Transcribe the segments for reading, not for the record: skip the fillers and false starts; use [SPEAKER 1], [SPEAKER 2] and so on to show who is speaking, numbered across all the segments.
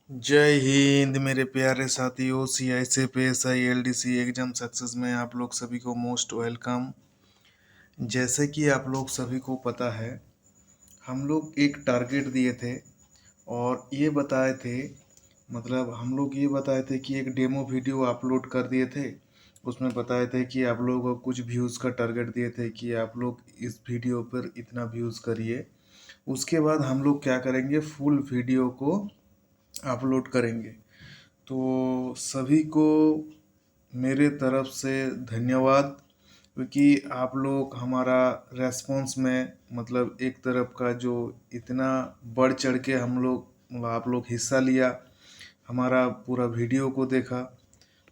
[SPEAKER 1] जय हिंद मेरे प्यारे साथियों। CI से PSI LDC एग्जाम सक्सेस में आप लोग सभी को मोस्ट वेलकम। जैसे कि आप लोग सभी को पता है, हम लोग एक टारगेट दिए थे और ये बताए थे, मतलब हम लोग ये बताए थे कि एक डेमो वीडियो अपलोड कर दिए थे। उसमें बताए थे कि आप लोगों को कुछ व्यूज़ का टारगेट दिए थे कि आप लोग इस वीडियो पर इतना व्यूज़ करिए। उसके बाद हम लोग क्या करेंगे, फुल वीडियो को अपलोड करेंगे। तो सभी को मेरे तरफ से धन्यवाद, क्योंकि आप लोग हमारा रेस्पॉन्स में, मतलब एक तरफ का जो इतना बढ़ चढ़ के हम लोग, मतलब आप लोग हिस्सा लिया, हमारा पूरा वीडियो को देखा।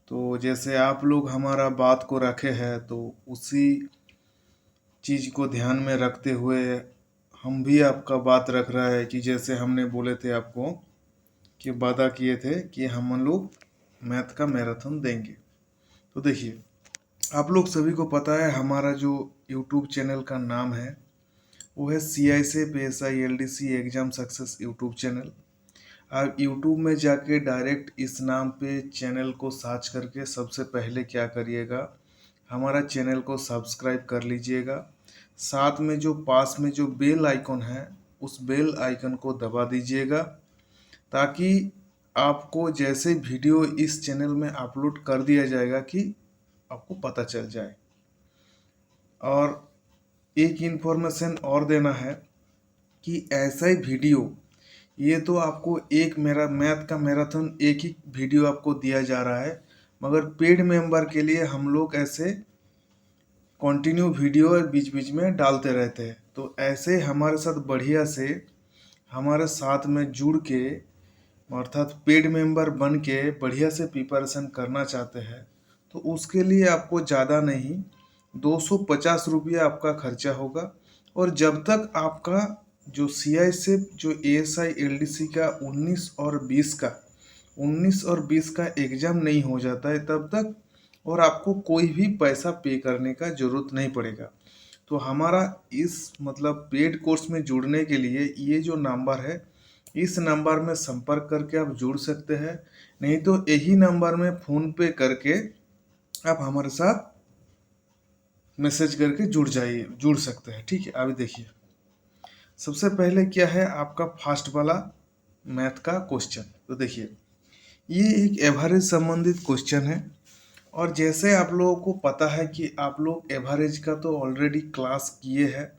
[SPEAKER 1] तो जैसे आप लोग हमारा बात को रखे हैं, तो उसी चीज़ को ध्यान में रखते हुए हम भी आपका बात रख रहा है कि जैसे हमने बोले थे आपको कि वादा किए थे कि हम लोग मैथ का मैराथन देंगे। तो देखिए, आप लोग सभी को पता है हमारा जो यूट्यूब चैनल का नाम है वो है CI से PSI LDC exam success YouTube channel. आप यूट्यूब में जाके डायरेक्ट इस नाम पे चैनल को सर्च करके सबसे पहले क्या करिएगा, हमारा चैनल को सब्सक्राइब कर लीजिएगा। साथ में जो पास में जो बेल आइकन है, उस बेल आइकन को दबा दीजिएगा, ताकि आपको जैसे वीडियो इस चैनल में अपलोड कर दिया जाएगा कि आपको पता चल जाए। और एक इन्फॉर्मेशन और देना है कि ऐसा ही वीडियो, ये तो आपको एक मेरा मैथ का मैराथन एक ही वीडियो आपको दिया जा रहा है, मगर पेड मेंबर के लिए हम लोग ऐसे कंटिन्यू वीडियो बीच बीच में डालते रहते हैं। तो ऐसे हमारे साथ बढ़िया से हमारे साथ में जुड़ के, अर्थात पेड मेंबर बन के बढ़िया से प्रिपरेशन करना चाहते हैं, तो उसके लिए आपको ज़्यादा नहीं, 250 रुपया आपका खर्चा होगा। और जब तक आपका जो CI से जो ASI LDC का 19 और 20 का एग्ज़ाम नहीं हो जाता है तब तक, और आपको कोई भी पैसा पे करने का ज़रूरत नहीं पड़ेगा। तो हमारा इस मतलब पेड कोर्स में जुड़ने के लिए ये जो नंबर है, इस नंबर में संपर्क करके आप जुड़ सकते हैं। नहीं तो यही नंबर में फ़ोन पे करके आप हमारे साथ मैसेज करके जुड़ सकते हैं। ठीक है, अभी देखिए, सबसे पहले क्या है आपका फर्स्ट वाला मैथ का क्वेश्चन। तो देखिए, ये एक एवरेज संबंधित क्वेश्चन है। और जैसे आप लोगों को पता है कि आप लोग एवरेज का तो ऑलरेडी क्लास किए हैं,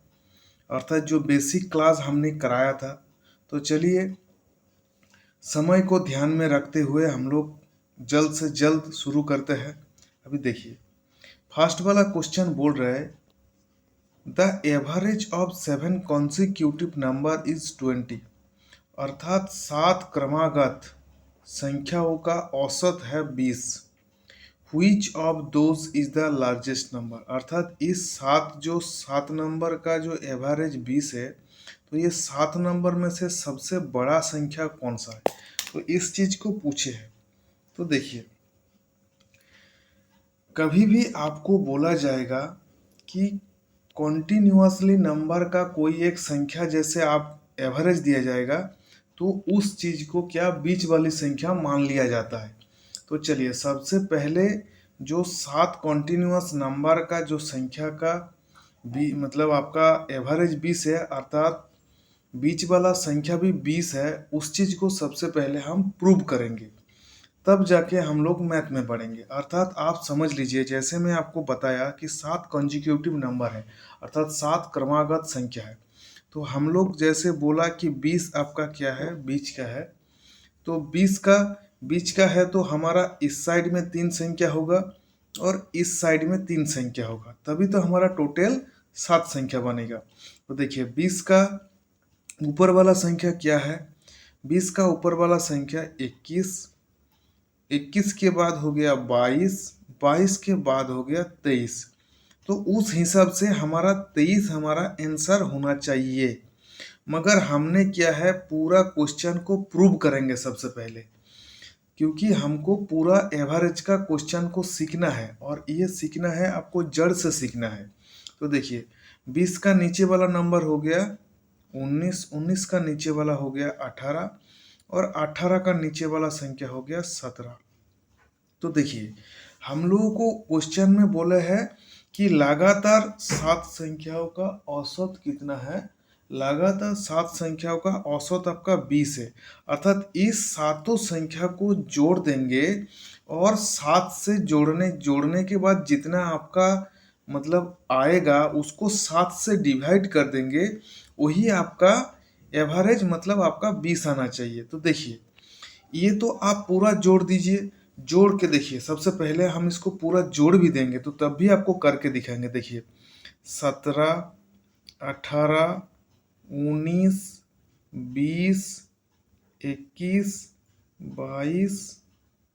[SPEAKER 1] अर्थात जो बेसिक क्लास हमने कराया था। तो चलिए, समय को ध्यान में रखते हुए हम लोग जल्द से जल्द शुरू करते हैं। अभी देखिए, फर्स्ट वाला क्वेश्चन बोल रहा है, the average of 7 consecutive number is 20। अर्थात 7 क्रमागत संख्याओं का औसत है 20। Which of those is the largest number। अर्थात इस 7 नंबर का जो एवरेज 20 है, तो ये 7 नंबर में से सबसे बड़ा संख्या कौन सा है, तो इस चीज को पूछे है। तो देखिए, कभी भी आपको बोला जाएगा कि कॉन्टिन्यूसली नंबर का कोई एक संख्या जैसे आप एवरेज दिया जाएगा, तो उस चीज को क्या बीच वाली संख्या मान लिया जाता है। तो चलिए, सबसे पहले जो 7 कॉन्टिन्यूस नंबर का जो संख्या का भी मतलब आपका एवरेज 20 है, अर्थात बीच वाला संख्या भी 20 है, उस चीज को सबसे पहले हम प्रूव करेंगे, तब जाके हम लोग मैथ में पढ़ेंगे। अर्थात आप समझ लीजिए, जैसे मैं आपको बताया कि 7 कंजिक्यूटिव नंबर है, अर्थात 7 क्रमागत संख्या है। तो हम लोग जैसे बोला कि 20 आपका क्या है, बीच का है। तो 20 का बीच का है, तो हमारा इस साइड में 3 संख्या होगा और इस साइड में 3 संख्या होगा, तभी तो हमारा टोटल 7 संख्या बनेगा। तो देखिए, 20 का ऊपर वाला संख्या क्या है, 20 का ऊपर वाला संख्या 21, 21 के बाद हो गया 22, 22 के बाद हो गया 23। तो उस हिसाब से हमारा 23 हमारा आंसर होना चाहिए। मगर हमने क्या है, पूरा क्वेश्चन को प्रूव करेंगे सबसे पहले, क्योंकि हमको पूरा एवरेज का क्वेश्चन को सीखना है, और ये सीखना है आपको जड़ से सीखना है। तो देखिए, 20 का नीचे वाला नंबर हो गया 19, 19 का नीचे वाला हो गया 18, और 18 का नीचे वाला संख्या हो गया 17। तो देखिए हम लोगों को क्वेश्चन में बोले है कि लगातार 7 संख्याओं का औसत कितना है। लगातार 7 संख्याओं का औसत आपका 20 है, अर्थात इस सातों संख्या को जोड़ देंगे और 7 से जोड़ने के बाद जितना आपका मतलब आएगा उसको 7 से डिवाइड कर देंगे, वही आपका एवरेज मतलब आपका 20 आना चाहिए। तो देखिए ये तो आप पूरा जोड़ दीजिए, जोड़ के देखिए। सबसे पहले हम इसको पूरा जोड़ भी देंगे तो तब भी आपको करके दिखाएंगे। देखिए 17, 18, 19, 20, 21, 22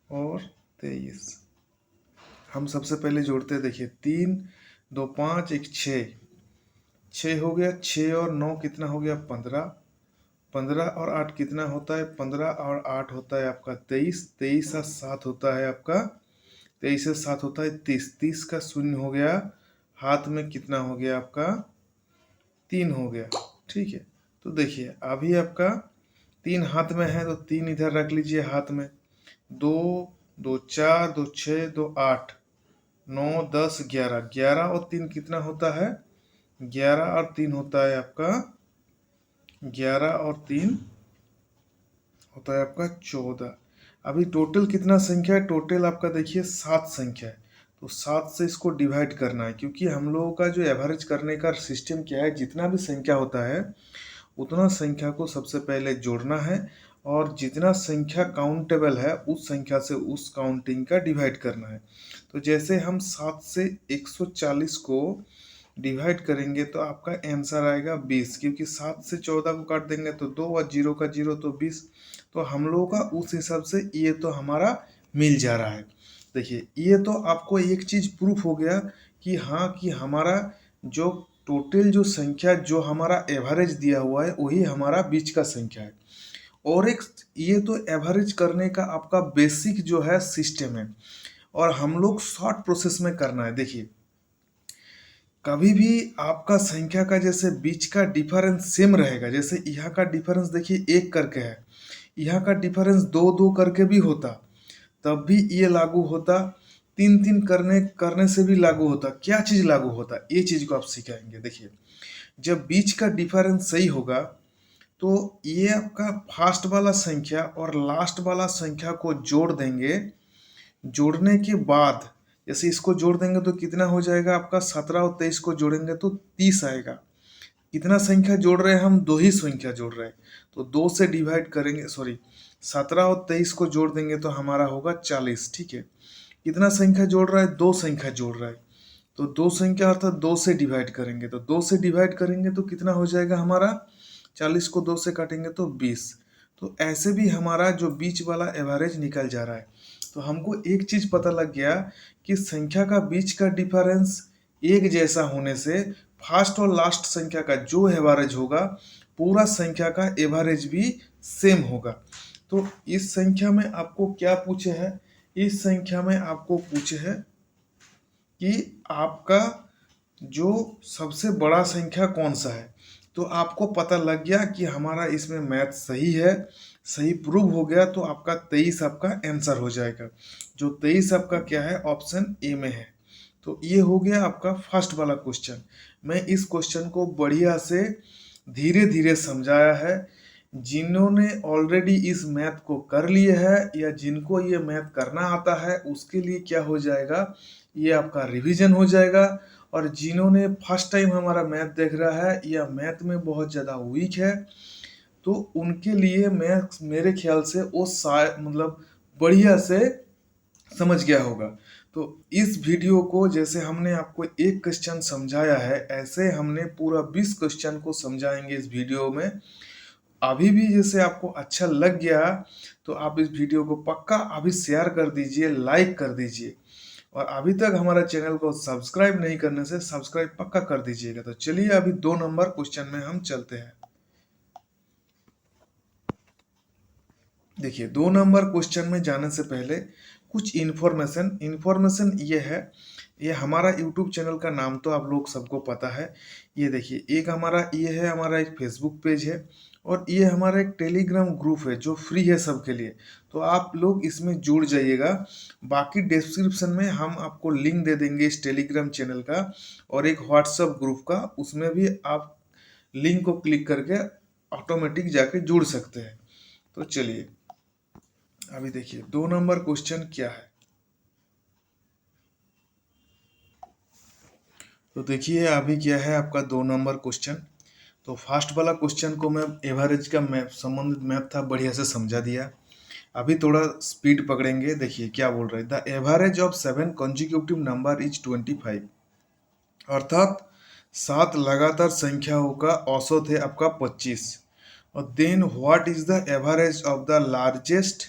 [SPEAKER 1] और 23। हम सबसे पहले जोड़ते हैं। देखिए 3, 2, 5, 1, 6, 6 हो गया। 6 और 9 कितना हो गया 15। 15 और 8 कितना होता है 15 और 8 होता है आपका 23। 23 और 7 होता है आपका 23 से 7 होता है 30। 30 का शून्य हो गया, हाथ में कितना हो गया आपका 3 हो गया। ठीक है, तो देखिए अभी आपका 3 हाथ में है तो 3 इधर रख लीजिए हाथ में। 2, 2, 4, 2, 6, 2, 8, 9, 10, 11। 11 और 3 कितना होता है 11 और 3 होता है आपका 11 और 3 होता है आपका 14। अभी टोटल कितना संख्या है, टोटल आपका देखिए 7 संख्या है। तो 7 से इसको डिवाइड करना है, क्योंकि हम लोगों का जो एवरेज करने का सिस्टम क्या है, जितना भी संख्या होता है उतना संख्या को सबसे पहले जोड़ना है और जितना संख्या काउंटेबल है उस संख्या से उस काउंटिंग का डिवाइड करना है। तो जैसे हम 7 से 140 को डिवाइड करेंगे तो आपका आंसर आएगा 20, क्योंकि 7 से 14 को काट देंगे तो 2 और 0 का 0 तो 20। तो हम लोगों का उस हिसाब से ये तो हमारा मिल जा रहा है। देखिए ये तो आपको एक चीज प्रूफ हो गया कि हाँ कि हमारा जो टोटल जो संख्या जो हमारा एवरेज दिया हुआ है वही हमारा बीच का संख्या है। और एक ये तो एवरेज करने का आपका बेसिक जो है सिस्टम है, और हम लोग शॉर्ट प्रोसेस में करना है। देखिए कभी भी आपका संख्या का जैसे बीच का डिफरेंस सेम रहेगा, जैसे यहाँ का डिफरेंस देखिए 1 करके है, यहाँ का डिफरेंस 2-2 करके भी होता तब भी ये लागू होता, 3-3 करने करने से भी लागू होता। क्या चीज लागू होता, ये चीज को आप सिखाएंगे। देखिए जब बीच का डिफरेंस सही होगा तो ये आपका फर्स्ट वाला संख्या और लास्ट वाला संख्या को जोड़ देंगे। जोड़ने के बाद जैसे इसको जोड़ देंगे तो कितना हो जाएगा आपका 17 और 23 को जोड़ेंगे तो 30 आएगा। कितना संख्या जोड़ रहे हैं हम, 2 ही संख्या जोड़ रहे हैं तो 2 से डिवाइड करेंगे, सॉरी 17 और 23 को जोड़ देंगे तो हमारा होगा 40। ठीक है, कितना संख्या जोड़ रहा है, 2 संख्या जोड़ रहा है तो 2 संख्या अर्थात 2 से डिवाइड करेंगे तो 2 से डिवाइड करेंगे तो कितना हो जाएगा हमारा 40 को 2 से काटेंगे तो 20। तो ऐसे भी हमारा जो बीच वाला एवरेज निकल जा रहा है। तो हमको एक चीज पता लग गया कि संख्या का बीच का डिफरेंस एक जैसा होने से फर्स्ट और लास्ट संख्या का जो एवरेज होगा पूरा संख्या का एवरेज भी सेम होगा। तो इस संख्या में आपको क्या पूछे है, इस संख्या में आपको पूछे है कि आपका जो सबसे बड़ा संख्या कौन सा है। तो आपको पता लग गया कि हमारा इसमें मैथ सही है, सही प्रूव हो गया। तो आपका 23 आपका आंसर हो जाएगा। जो 23 आपका क्या है, ऑप्शन ए में है। तो ये हो गया आपका फर्स्ट वाला क्वेश्चन। मैं इस क्वेश्चन को बढ़िया से धीरे धीरे समझाया है। जिन्होंने ऑलरेडी इस मैथ को कर लिए है या जिनको ये मैथ करना आता है उसके लिए क्या हो जाएगा, ये आपका रिवीजन हो जाएगा। और जिन्होंने फर्स्ट टाइम हमारा मैथ देख रहा है या मैथ में बहुत ज़्यादा वीक है तो उनके लिए मैं मेरे ख्याल से वो मतलब बढ़िया से समझ गया होगा। तो इस वीडियो को जैसे हमने आपको एक क्वेश्चन समझाया है ऐसे हमने पूरा 20 क्वेश्चन को समझाएंगे इस वीडियो में। अभी भी जैसे आपको अच्छा लग गया तो आप इस वीडियो को पक्का अभी शेयर कर दीजिए, लाइक कर दीजिए, और अभी तक हमारा चैनल को सब्सक्राइब नहीं करने से सब्सक्राइब पक्का कर दीजिएगा। तो चलिए अभी 2 नंबर क्वेश्चन में हम चलते हैं। देखिए 2 नंबर क्वेश्चन में जाने से पहले कुछ इन्फॉर्मेशन ये है, ये हमारा यूट्यूब चैनल का नाम तो आप लोग सबको पता है। ये देखिए एक हमारा ये है, हमारा एक फेसबुक पेज है और ये हमारा एक टेलीग्राम ग्रुप है जो फ्री है सबके लिए, तो आप लोग इसमें जुड़ जाइएगा। बाकी डिस्क्रिप्शन में हम आपको लिंक दे देंगे इस टेलीग्राम चैनल का और एक व्हाट्सएप ग्रुप का, उसमें भी आप लिंक को क्लिक करके ऑटोमेटिक जाके जुड़ सकते हैं। तो चलिए अभी देखिए 2 नंबर क्वेश्चन क्या है। तो देखिए अभी क्या है आपका 2 नंबर क्वेश्चन। तो फर्स्ट वाला क्वेश्चन को मैं एवरेज का मैप संबंधित मैप था बढ़िया से समझा दिया। अभी थोड़ा स्पीड पकड़ेंगे। देखिए क्या बोल रहे हैं, the average of 7 consecutive number is 25। अर्थात 7 लगातार संख्याओं का औसत है आपका 25। और then what is the average of the largest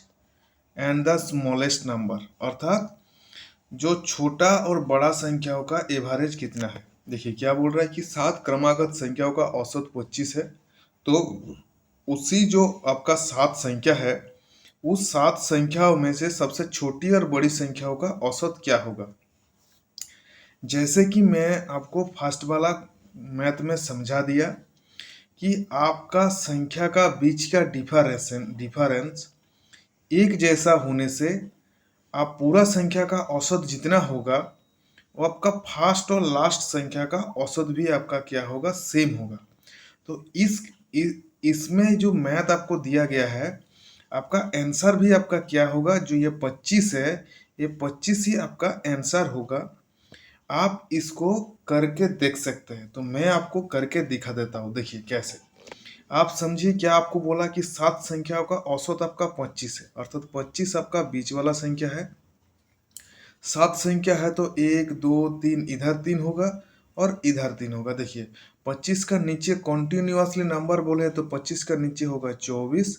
[SPEAKER 1] and the smallest number. अर्थात जो छोटा और बड़ा संख्याओं का एवरेज कितना है। देखिए क्या बोल रहा है कि 7 क्रमागत संख्याओं का औसत 25 है, तो उसी जो आपका 7 संख्या है उस 7 संख्याओं में से सबसे छोटी और बड़ी संख्याओं का औसत क्या होगा। जैसे कि मैं आपको फर्स्ट वाला मैथ में समझा दिया कि आपका संख्या का बीच का डिफरेंस एक जैसा होने से आप पूरा संख्या का औसत जितना होगा वो आपका फर्स्ट और लास्ट संख्या का औसत भी आपका क्या होगा, सेम होगा। तो इसमें जो मैथ आपको दिया गया है आपका आंसर भी आपका क्या होगा, जो ये 25 है ये 25 ही आपका आंसर होगा। आप इसको करके देख सकते हैं, तो मैं आपको करके दिखा देता हूँ। देखिए कैसे आप समझिए, क्या आपको बोला कि 7 संख्याओं का औसत आपका 25 है, अर्थात 25 आपका बीच वाला संख्या है। 7 संख्या है तो 1 2 3 इधर 3 होगा और इधर 3 होगा। देखिए 25 का नीचे कॉन्टिन्यूसली नंबर बोले तो 25 का नीचे होगा 24,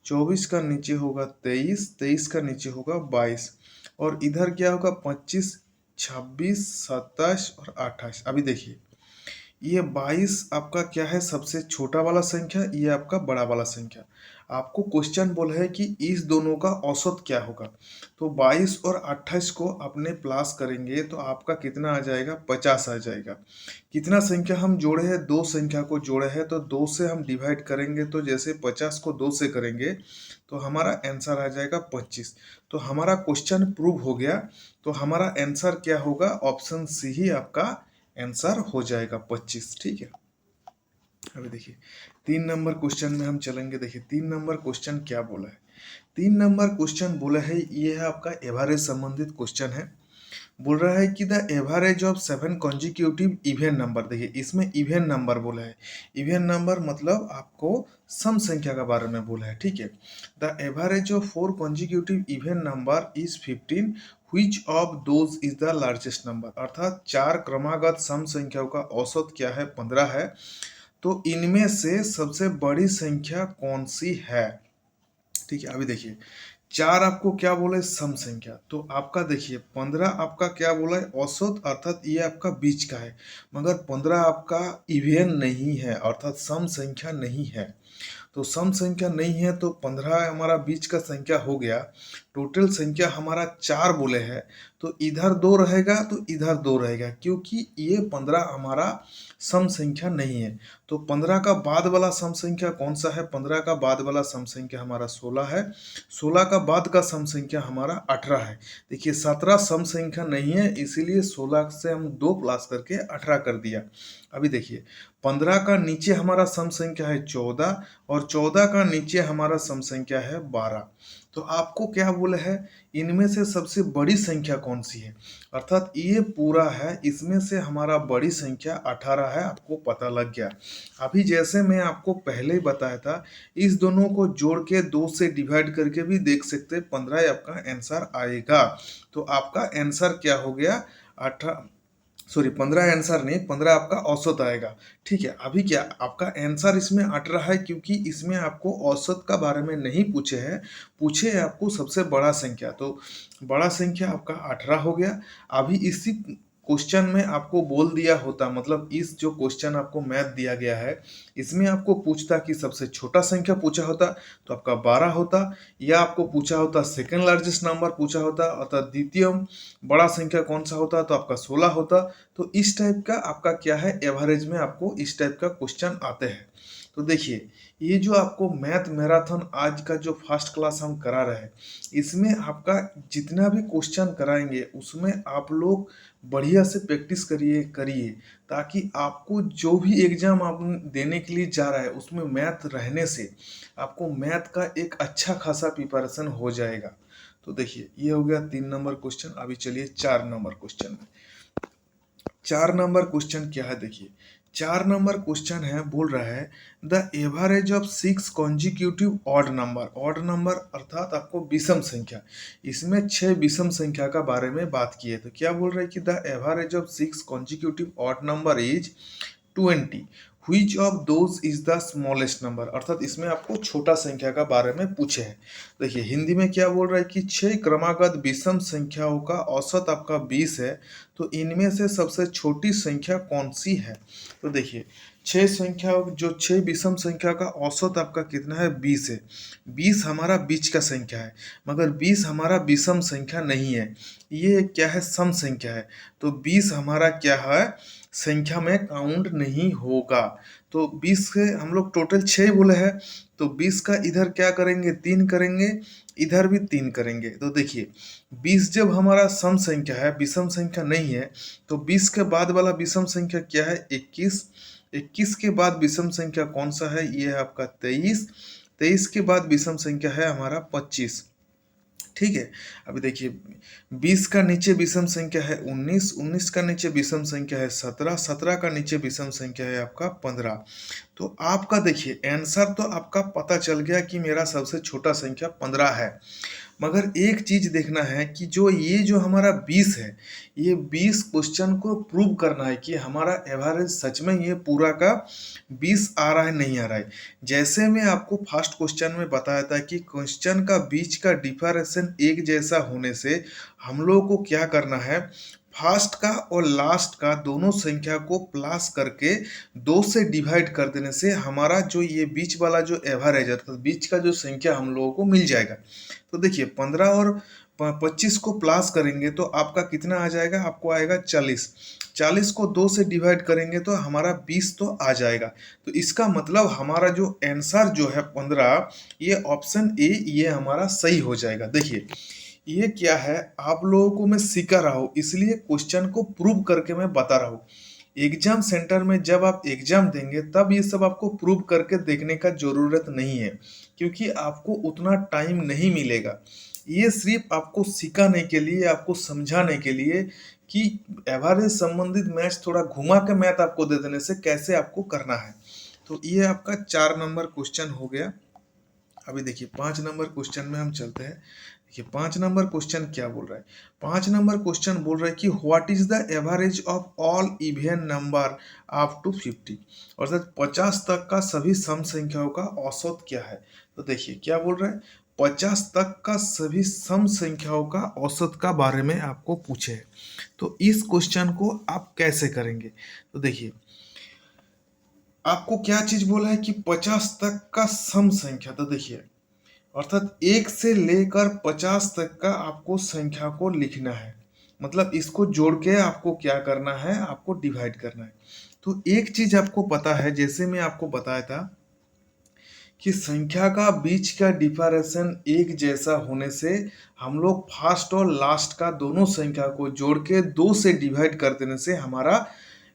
[SPEAKER 1] 24 का नीचे होगा 23, 23 का नीचे होगा 22 और इधर क्या होगा 25, 26, 27 और 28। अभी देखिए ये 22 आपका क्या है, सबसे छोटा वाला संख्या, ये आपका बड़ा वाला संख्या। आपको क्वेश्चन बोला है कि इस दोनों का औसत क्या होगा। तो 22 और 28 को अपने प्लस करेंगे तो आपका कितना आ जाएगा, 50 आ जाएगा। कितना संख्या हम जोड़े हैं, 2 संख्या को जोड़े हैं, तो 2 से हम डिवाइड करेंगे तो जैसे 50 को 2 से करेंगे तो हमारा आंसर आ जाएगा 25। तो हमारा क्वेश्चन प्रूव हो गया। तो हमारा आंसर क्या होगा, ऑप्शन सी ही आपका आंसर हो जाएगा 25। ठीक है। अभी देखिए 3 नंबर क्वेश्चन में हम चलेंगे। देखिए 3 नंबर क्वेश्चन क्या बोला है। 3 नंबर क्वेश्चन बोला है, ये है आपका एवरेज संबंधित क्वेश्चन है। बोल रहा है कि the average of 7 consecutive even number. देखिए इसमें इवन नंबर बोला है। इवन नंबर मतलब आपको सम संख्या के बारे में बोला है। ठीक है। The average of 4 consecutive even number is 15, which of those is the largest number। अर्थात 4 क्रमागत सम संख्याओं का औसत क्या है, 15 है। तो इनमें से सबसे बड़ी संख्या कौन सी है। ठीक है। अभी देखिए 4 आपको क्या बोला है, सम संख्या। तो आपका देखिए 15 आपका क्या बोला है, औसत, अर्थात ये आपका बीच का है। मगर 15 आपका इवन नहीं है, अर्थात सम संख्या नहीं है। तो सम संख्या नहीं है तो 15 हमारा बीच का संख्या हो गया। टोटल संख्या हमारा 4 बोले हैं, तो इधर 2 रहेगा तो इधर 2 रहेगा, क्योंकि ये 15 हमारा सम संख्या नहीं है। तो 15 का बाद वाला सम संख्या कौन सा है, 15 का बाद वाला सम संख्या हमारा 16 है। 16 का बाद का सम संख्या हमारा 18 है। देखिए 17 सम संख्या नहीं है, इसीलिए 16 से हम 2 प्लस करके 18 कर दिया। अभी देखिए 15 का नीचे हमारा सम संख्या है 14 और 14 का नीचे हमारा सम संख्या है 12। तो आपको क्या बोला है, इनमें से सबसे बड़ी संख्या कौन सी है। अर्थात ये पूरा है, इसमें से हमारा बड़ी संख्या 18 है, आपको पता लग गया। अभी जैसे मैं आपको पहले ही बताया था, इस दोनों को जोड़ के 2 से डिवाइड करके भी देख सकते हैं, 15 आपका आंसर आएगा। तो आपका आंसर क्या हो गया, 15 आंसर नहीं, 15 आपका औसत आएगा। ठीक है। अभी क्या आपका आंसर इसमें 18 है, क्योंकि इसमें आपको औसत का बारे में नहीं पूछे हैं, पूछे है आपको सबसे बड़ा संख्या। तो बड़ा संख्या आपका 18 हो गया। अभी इसी क्वेश्चन में आपको बोल दिया होता, मतलब इस जो क्वेश्चन आपको मैथ दिया गया है इसमें आपको पूछता कि सबसे छोटा संख्या पूछा होता तो आपका 12 होता, या आपको पूछा होता सेकेंड लार्जेस्ट नंबर पूछा होता अर्थात द्वितीय बड़ा संख्या कौन सा होता तो आपका 16 होता। तो इस टाइप का आपका क्या है, एवरेज में आपको इस टाइप का क्वेश्चन आते हैं। तो देखिए, ये जो आपको मैथ मैराथन आज का जो फर्स्ट क्लास हम करा रहे हैं, इसमें आपका जितना भी क्वेश्चन कराएंगे उसमें आप लोग बढ़िया से प्रैक्टिस करिए करिए, ताकि आपको जो भी एग्जाम आप देने के लिए जा रहा है उसमें मैथ रहने से आपको मैथ का एक अच्छा खासा प्रिपरेशन हो जाएगा। तो देखिए, ये हो गया 3 नंबर क्वेश्चन। अभी चलिए 4 नंबर क्वेश्चन में। 4 नंबर क्वेश्चन क्या है, देखिए 4 नंबर क्वेश्चन है, बोल रहा है the average of 6 consecutive odd number अर्थात आपको विषम संख्या, इसमें 6 विषम संख्या का बारे में बात की है। तो क्या बोल रहा है कि the average of 6 consecutive odd number is 20, which of those is the smallest number, अर्थात इसमें आपको छोटा संख्या का बारे में पूछे हैं। देखिए हिंदी में क्या बोल रहा है कि 6 क्रमागत विषम संख्याओं का औसत आपका 20 है, तो इनमें से सबसे छोटी संख्या कौन सी है। तो देखिए 6 विषम संख्या का औसत आपका कितना है, 20 है। 20 हमारा बीच का संख्या है, मगर 20 हमारा विषम संख्या नहीं है, ये क्या है, सम संख्या है। तो 20 हमारा क्या है, संख्या में काउंट नहीं होगा। तो 20 के हम लोग टोटल 6 बोले हैं, तो 20 का इधर क्या करेंगे, 3 करेंगे, इधर भी 3 करेंगे। तो देखिए 20 जब हमारा सम संख्या है, विषम संख्या नहीं है, तो 20 के बाद वाला विषम संख्या क्या है, 21। 21 के बाद विषम संख्या कौन सा है, ये है आपका 23। 23 के बाद विषम संख्या है हमारा 25। ठीक है। अभी देखिए 20 का नीचे विषम संख्या है 19, 19 का नीचे विषम संख्या है 17, 17 का नीचे विषम संख्या है आपका 15। तो आपका देखिए आंसर तो आपका पता चल गया कि मेरा सबसे छोटा संख्या 15 है, मगर एक चीज देखना है कि जो हमारा 20 है, ये 20 क्वेश्चन को प्रूव करना है कि हमारा एवरेज सच में ये पूरा का 20 आ रहा है नहीं आ रहा है। जैसे मैं आपको फर्स्ट क्वेश्चन में बताया था कि क्वेश्चन का बीच का डिफरेंशन एक जैसा होने से हम लोगों को क्या करना है, फर्स्ट का और लास्ट का दोनों संख्या को प्लस करके 2 से डिवाइड कर देने से हमारा जो ये बीच वाला जो एवरेज है, तो बीच का जो संख्या हम लोगों को मिल जाएगा। तो देखिए 15 और 25 को प्लस करेंगे तो आपका कितना आ जाएगा, आपको आएगा 40। 40 को 2 से डिवाइड करेंगे तो हमारा 20 तो आ जाएगा। तो इसका मतलब हमारा जो आंसर जो है 15, ये ऑप्शन ए ये हमारा सही हो जाएगा। देखिए ये क्या है, आप लोगों को मैं सिखा रहा हूँ, इसलिए क्वेश्चन को प्रूव करके मैं बता रहा हूँ। एग्जाम सेंटर में जब आप एग्जाम देंगे तब ये सब आपको प्रूव करके देखने का जरूरत नहीं है, क्योंकि आपको उतना टाइम नहीं मिलेगा। ये सिर्फ आपको सिखाने के लिए, आपको समझाने के लिए कि एवरेज संबंधित मैथ्स थोड़ा घुमा के मैथ आपको दे देने से कैसे आपको करना है। तो ये आपका 4 नंबर क्वेश्चन हो गया। अभी देखिए 5 नंबर क्वेश्चन में हम चलते हैं। देखिए 5 नंबर क्वेश्चन क्या बोल रहा है, 5 नंबर क्वेश्चन बोल रहा है कि what is the average of all even number up to 50, अर्थात 50 तक का सभी सम संख्याओं का औसत क्या है। तो देखिए क्या बोल रहा है, 50 तक का सभी सम संख्याओं का औसत का बारे में आपको पूछे है। तो इस क्वेश्चन को आप कैसे करेंगे। तो देखिए आपको क्या चीज बोला है कि 50 तक का सम संख्या, तो देखिए अर्थात 1 से लेकर 50 तक का आपको संख्या को लिखना है, मतलब इसको जोड़ के आपको क्या करना है, आपको डिवाइड करना है। तो एक चीज आपको पता है, जैसे मैं आपको बताया था कि संख्या का बीच का डिफरेंशन एक जैसा होने से हम लोग फर्स्ट और लास्ट का दोनों संख्या को जोड़ के 2 से डिवाइड कर देने से हमारा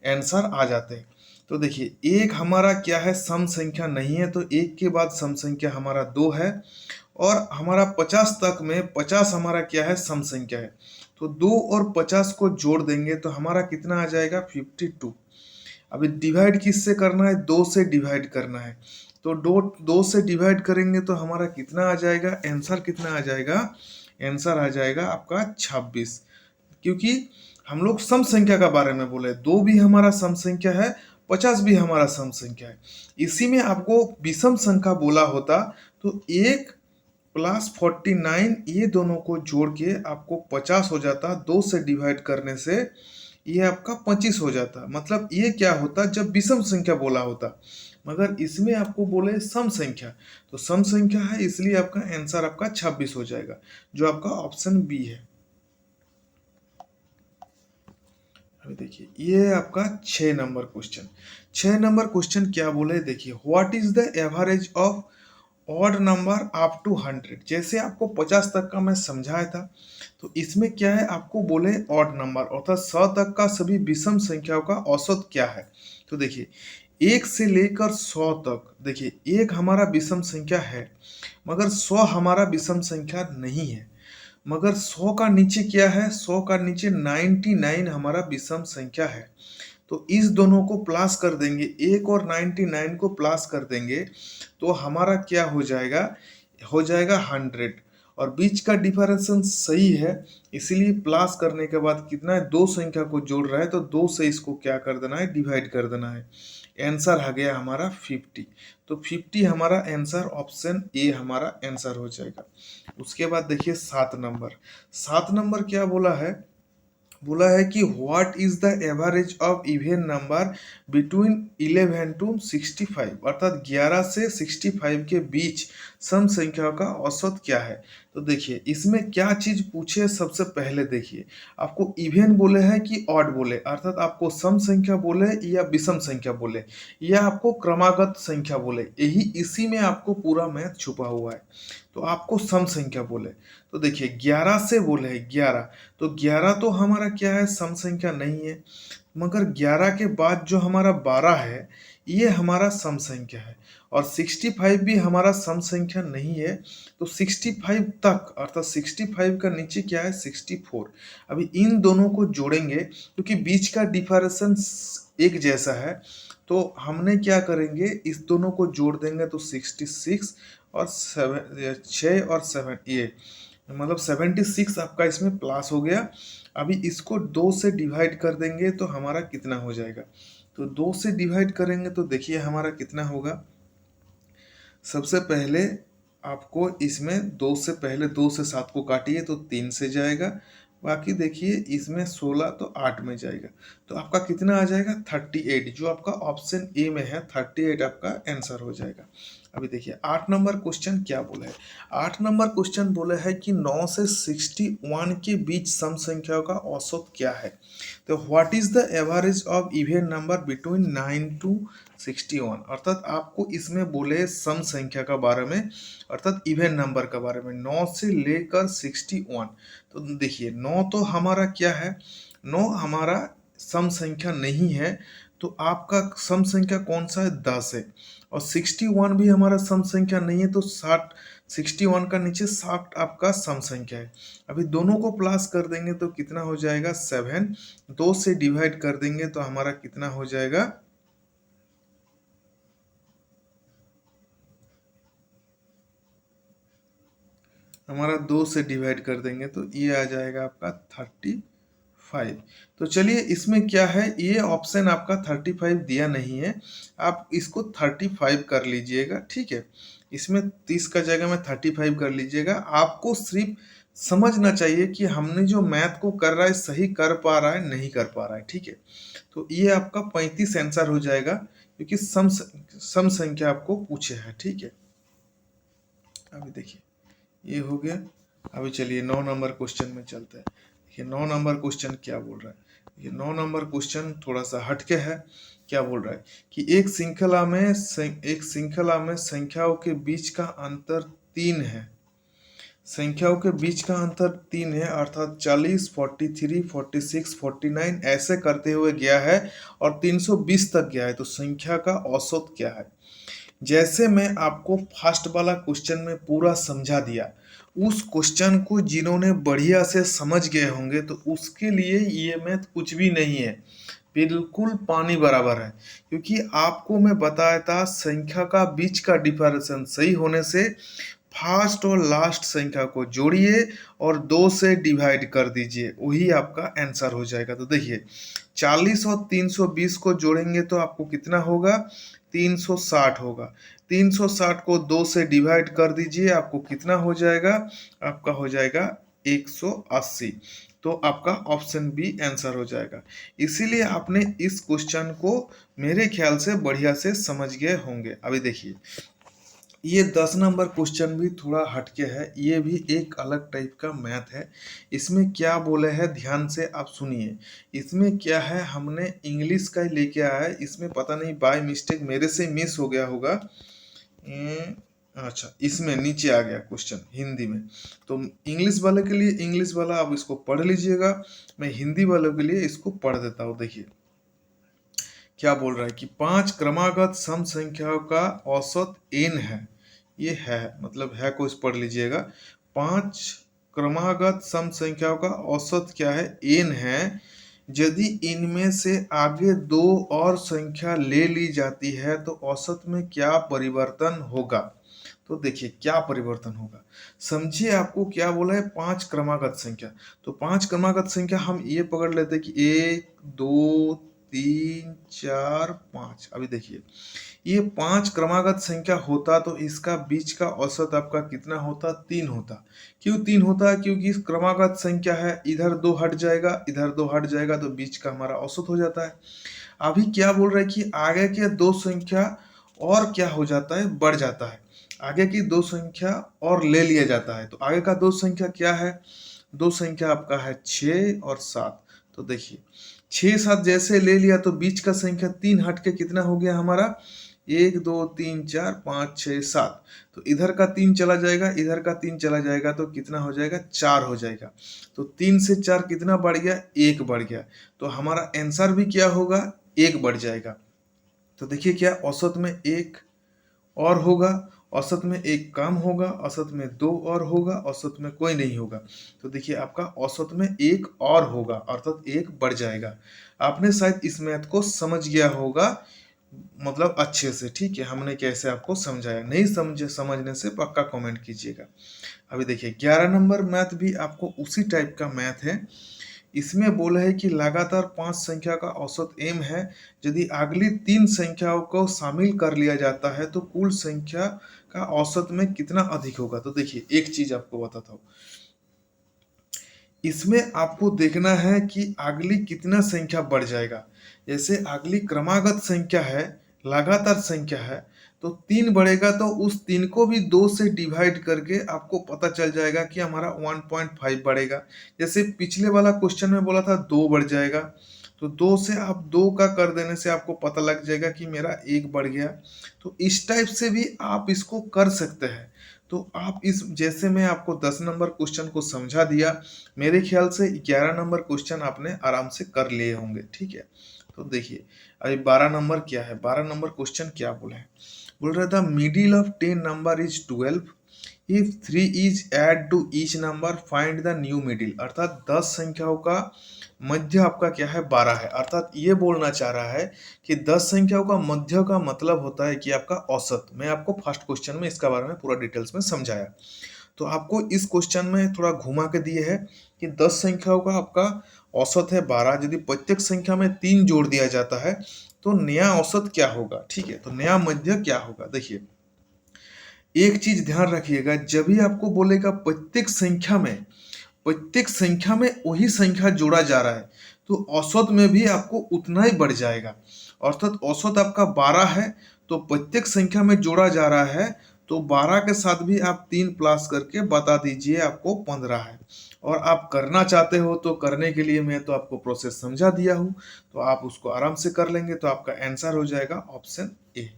[SPEAKER 1] आंसर आ जाते हैं। तो देखिए एक हमारा क्या है, सम संख्या नहीं है, तो एक के बाद सम संख्या हमारा 2 है, और हमारा 50 तक में 50 हमारा क्या है, सम संख्या है। तो 2 और 50 को जोड़ देंगे तो हमारा कितना आ जाएगा, 52। अभी डिवाइड किससे करना है, 2 से डिवाइड करना है। तो 2 से डिवाइड करेंगे तो हमारा कितना आ जाएगा, आंसर कितना आ जाएगा, आंसर आ जाएगा आपका 26। क्योंकि हम लोग सम संख्या का बारे में बोले, 2 भी हमारा सम संख्या है, 50 भी हमारा सम संख्या है। इसी में आपको विषम संख्या बोला होता तो 1 प्लस 49 ये दोनों को जोड़ के आपको 50 हो जाता, 2 से डिवाइड करने से ये आपका 25 हो जाता। मतलब ये क्या होता, जब विषम संख्या बोला होता, मगर इसमें आपको बोले सम संख्या, तो सम संख्या है इसलिए आपका आंसर आपका 26 हो जाएगा, जो आपका ऑप्शन बी है। अभी देखिए ये आपका 6 नंबर क्वेश्चन। 6 नंबर क्वेश्चन क्या बोले, देखिए what is the average of odd number up to 100। जैसे आपको 50 तक का मैं समझाया था, तो इसमें क्या है, आपको बोले ऑड नंबर अर्थात 100 तक का सभी विषम संख्याओं का औसत क्या है। तो देखिए 1 से लेकर 100 तक, देखिए 1 हमारा विषम संख्या है मगर 100 हमारा विषम संख्या नहीं है। मगर 100 का नीचे क्या है, 100 का नीचे 99 हमारा विषम संख्या है। तो इस दोनों को प्लस कर देंगे, 1 और 99 को प्लस कर देंगे तो हमारा क्या हो जाएगा, हो जाएगा 100। और बीच का डिफरेंस सही है, इसीलिए प्लस करने के बाद कितना है, दो संख्या को जोड़ रहा है तो 2 से इसको क्या कर देना है, डिवाइड कर देना है। आंसर आ गया हमारा 50। तो 50 हमारा आंसर, ऑप्शन ए हमारा आंसर हो जाएगा। उसके बाद देखिए 7 नंबर। 7 नंबर क्या बोला है, बोला है कि what is the average of even number between 11 to 65, अर्थात 11 से 65 के बीच सम संख्या का औसत क्या है। तो देखिए इसमें क्या चीज पूछे, सबसे पहले देखिए आपको इवन बोले हैं कि ऑड बोले, अर्थात आपको सम संख्या बोले या विषम संख्या बोले या आपको क्रमागत संख्या बोले, यही इसी में आपको पूरा मैथ छुपा हुआ है। तो आपको सम संख्या बोले, तो देखिए 11 से बोले है 11, तो 11 तो हमारा क्या है, सम संख्या नहीं है। मगर 11 के बाद जो हमारा 12 है ये हमारा सम संख्या है। और 65 भी हमारा सम संख्या नहीं है। तो 65 तक, अर्थात 65 का नीचे क्या है, 64। अभी इन दोनों को जोड़ेंगे क्योंकि बीच का डिफरेंस एक जैसा है, तो हमने क्या करेंगे, इस दोनों को जोड़ देंगे तो 66 और 6 और 7, ये मतलब 76 आपका इसमें प्लस हो गया। अभी इसको 2 से डिवाइड कर देंगे तो हमारा कितना हो जाएगा, तो 2 से डिवाइड करेंगे तो देखिए हमारा कितना होगा। सबसे पहले आपको इसमें 2 से पहले 2 से 7 को काटिए तो 3 से जाएगा, बाकी देखिए इसमें 16 तो 8 में जाएगा, तो आपका कितना आ जाएगा 38। जो आपका ऑप्शन ए में है 38 आपका आंसर हो जाएगा। अभी देखिए 8 नंबर क्वेश्चन क्या बोला है। 8 नंबर क्वेश्चन बोला है कि 9 से 61 के बीच सम संख्याओं का औसत क्या है। तो what is the average of even number between 9 to 61, अर्थात आपको इसमें बोले सम संख्या का बारे में, अर्थात इवन नंबर का बारे में 9 से लेकर 61। तो देखिए 9 तो हमारा क्या है, 9 हमारा सम संख्या नहीं है, तो आपका सम संख्या कौन सा है, 10 है। और 61 भी हमारा सम संख्या नहीं है, तो 60, 61 का नीचे 60 आपका सम संख्या है। अभी दोनों को प्लस कर देंगे तो कितना हो जाएगा 7। 2 से डिवाइड कर देंगे तो हमारा कितना हो जाएगा, हमारा 2 से डिवाइड कर देंगे तो ये आ जाएगा आपका 35। तो चलिए इसमें क्या है, ये ऑप्शन आपका 35 दिया नहीं है, आप इसको 35 कर लीजिएगा, ठीक है। इसमें 30 का जगह में 35 कर लीजिएगा। आपको सिर्फ समझना चाहिए कि हमने जो मैथ को कर रहा है सही कर पा रहा है नहीं कर पा रहा है, ठीक है। तो ये आपका 35 आंसर हो जाएगा क्योंकि सम संख्या आपको पूछे है, ठीक है। अभी देखिए ये हो गया। अभी चलिए 9 नंबर क्वेश्चन में चलते हैं। देखिए 9 नंबर क्वेश्चन क्या बोल रहा है। देखिए 9 नंबर क्वेश्चन थोड़ा सा हटके है। क्या बोल रहा है कि एक श्रृंखला में संख्याओं के बीच का अंतर 3 है। संख्याओं के बीच का अंतर 3 है, अर्थात 40, 43, 46, 49 ऐसे करते हुए गया है और 320 तक गया है। तो संख्या का औसत क्या है। जैसे मैं आपको फर्स्ट वाला क्वेश्चन में पूरा समझा दिया, उस क्वेश्चन को जिन्होंने बढ़िया से समझ गए होंगे तो उसके लिए ये मैथ कुछ भी नहीं है, बिल्कुल पानी बराबर है। क्योंकि आपको मैं बताया था संख्या का बीच का डिफरेंस सही होने से फर्स्ट और लास्ट संख्या को जोड़िए और 2 से डिवाइड कर दीजिए, वही आपका आंसर हो जाएगा। तो देखिए 40 और 320 को जोड़ेंगे तो आपको कितना होगा, 360 होगा। 360 को 2 से डिवाइड कर दीजिए, आपको कितना हो जाएगा, आपका हो जाएगा 180। तो आपका ऑप्शन बी आंसर हो जाएगा। इसीलिए आपने इस क्वेश्चन को मेरे ख्याल से बढ़िया से समझ गए होंगे। अभी देखिए ये 10 नंबर क्वेश्चन भी थोड़ा हटके है, ये भी एक अलग टाइप का मैथ है। इसमें क्या बोले हैं ध्यान से आप सुनिए। इसमें क्या है, हमने इंग्लिश का ही लेके आया है। इसमें पता नहीं बाय मिस्टेक मेरे से मिस हो गया होगा। अच्छा, इसमें नीचे आ गया क्वेश्चन हिंदी में। तो इंग्लिश वाले के लिए इंग्लिश वाला आप इसको पढ़ लीजिएगा, मैं हिंदी वालों के लिए इसको पढ़ देता हूँ। देखिए क्या बोल रहा है कि 5 क्रमागत सम संख्याओं का औसत n है। ये है मतलब है को इस पढ़ लीजिएगा। 5 क्रमागत सम संख्याओं का औसत क्या है, n है। यदि इनमें से आगे दो और संख्या ले ली जाती है तो औसत में क्या परिवर्तन होगा। तो देखिए क्या परिवर्तन होगा, समझिए आपको क्या बोला है, 5 क्रमागत संख्या। तो 5 क्रमागत संख्या हम ये पकड़ लेते हैं कि 1 2 3 4 5। अभी देखिए ये 5 क्रमागत संख्या होता तो इसका बीच का औसत आपका कितना होता, 3 होता। क्यों 3 होता है, क्योंकि इस क्रमागत संख्या है, इधर 2 हट जाएगा, इधर 2 हट जाएगा, तो बीच का हमारा औसत हो जाता है। अभी क्या बोल रहा है कि आगे के दो संख्या और क्या हो जाता है, बढ़ जाता है। आगे की दो संख्या और ले लिया जाता है। तो आगे का दो संख्या क्या है, दो संख्या आपका है 6 और 7। तो देखिए 6 7 जैसे ले लिया तो बीच का संख्या 3 हट के कितना हो गया हमारा, 1 2 3 4 5 6 7। तो इधर का 3 चला जाएगा, इधर का 3 चला जाएगा, तो कितना हो जाएगा, 4 हो जाएगा। तो 3 से 4 कितना बढ़ गया, 1 बढ़ गया। तो हमारा आंसर भी क्या होगा, 1 बढ़ जाएगा। तो देखिए क्या औसत में 1 और होगा, औसत में 1 कम होगा, औसत में 2 और होगा, औसत में कोई नहीं होगा। तो देखिए आपका औसत में 1 और होगा, अर्थात 1 बढ़ जाएगा। आपने शायद इस मैथ को समझ गया होगा, मतलब अच्छे से। ठीक है, हमने कैसे आपको समझाया, नहीं समझे समझने से पक्का कमेंट कीजिएगा। अभी देखिए 11 नंबर मैथ भी आपको उसी टाइप का मैथ है। इसमें बोला है कि लगातार 5 संख्या का औसत m है। यदि अगली 3 संख्याओं को शामिल कर लिया जाता है तो कुल संख्या का औसत में कितना अधिक होगा। तो देखिए एक चीज आपको बताता हूँ, इसमें आपको देखना है कि अगली कितना संख्या बढ़ जाएगा। जैसे अगली क्रमागत संख्या है, लगातार संख्या है, तो 3 बढ़ेगा तो उस 3 को भी 2 से डिवाइड करके आपको पता चल जाएगा कि हमारा 1.5 बढ़ेगा। जैसे पिछले वाला क्वेश्चन में बोला था 2 बढ़ जाएगा, तो 2 से आप 2 का कर देने से आपको पता लग जाएगा कि मेरा 1 बढ़ गया। तो इस टाइप से भी आप इसको कर सकते हैं। तो आप इस जैसे मैं आपको 10 नंबर क्वेश्चन को समझा दिया, मेरे ख्याल से 11 नंबर क्वेश्चन आपने आराम से कर लिए होंगे। ठीक है, तो देखिए अभी 12 नंबर क्या है, 12 नंबर क्वेश्चन क्या बोला है, बोल रहा था middle of 10 number is 12, if 3 is add to each number find the new middle. अर्थात 10 संख्याओं का मध्य आपका क्या है, 12 है। अर्थात ये बोलना चाह रहा है कि 10 संख्याओं का मध्य का मतलब होता है कि आपका औसत। मैं आपको फर्स्ट क्वेश्चन में इसका बारे में पूरा डिटेल्स में समझाया। तो आपको इस क्वेश्चन में थोड़ा घुमा के दिए है कि 10 संख्याओं का आपका औसत है 12, यदि प्रत्येक संख्या में 3 जोड़ दिया जाता है तो नया औसत क्या होगा। ठीक है, तो नया मध्य क्या होगा। देखिए एक चीज ध्यान रखिएगा, जब भी आपको बोलेगा प्रत्येक संख्या में वही संख्या जोड़ा जा रहा है तो औसत में भी आपको उतना ही बढ़ जाएगा। अर्थात औसत आपका 12 है तो प्रत्येक संख्या में जोड़ा जा रहा है, तो 12 के साथ भी आप 3 प्लस करके बता दीजिए आपको 15 है। और आप करना चाहते हो तो करने के लिए मैं तो आपको प्रोसेस समझा दिया हूँ, तो आप उसको आराम से कर लेंगे, तो आपका आंसर हो जाएगा ऑप्शन ए।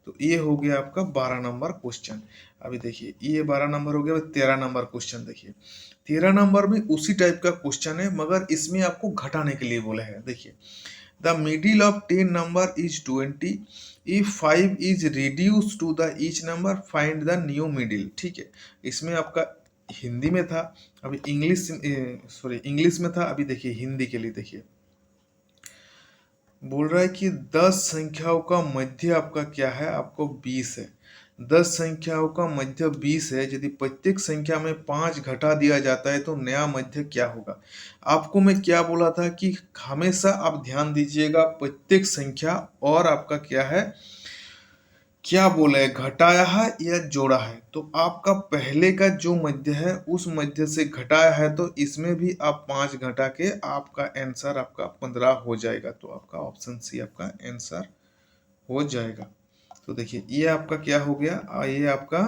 [SPEAKER 1] तो ये हो गया आपका 12 नंबर क्वेश्चन। अभी देखिए ये 12 नंबर हो गया। 13 नंबर क्वेश्चन देखिए, 13 नंबर में उसी टाइप का क्वेश्चन है मगर इसमें आपको घटाने के लिए बोला है। देखिए the middle of 10 number is 20, if 5 is reduce to the each number find the new middle. ठीक है, इसमें आपका हिंदी में था, अभी इंग्लिश में था। अभी देखिए हिंदी के लिए देखिए बोल रहा है कि 10 संख्याओं का मध्य आपका क्या है, आपको 20 है। 10 संख्याओं का मध्य 20 है, यदि प्रत्येक संख्या में 5 घटा दिया जाता है तो नया मध्य क्या होगा। आपको मैं क्या बोला था कि हमेशा आप ध्यान दीजिएगा प्रत्येक संख्या और आपका क्या है, क्या बोला है, घटाया है या जोड़ा है। तो आपका पहले का जो मध्य है उस मध्य से घटाया है, तो इसमें भी आप 5 घटा के आपका आंसर आपका 15 हो जाएगा। तो आपका ऑप्शन सी आपका आंसर हो जाएगा। तो देखिए ये आपका क्या हो गया, ये आपका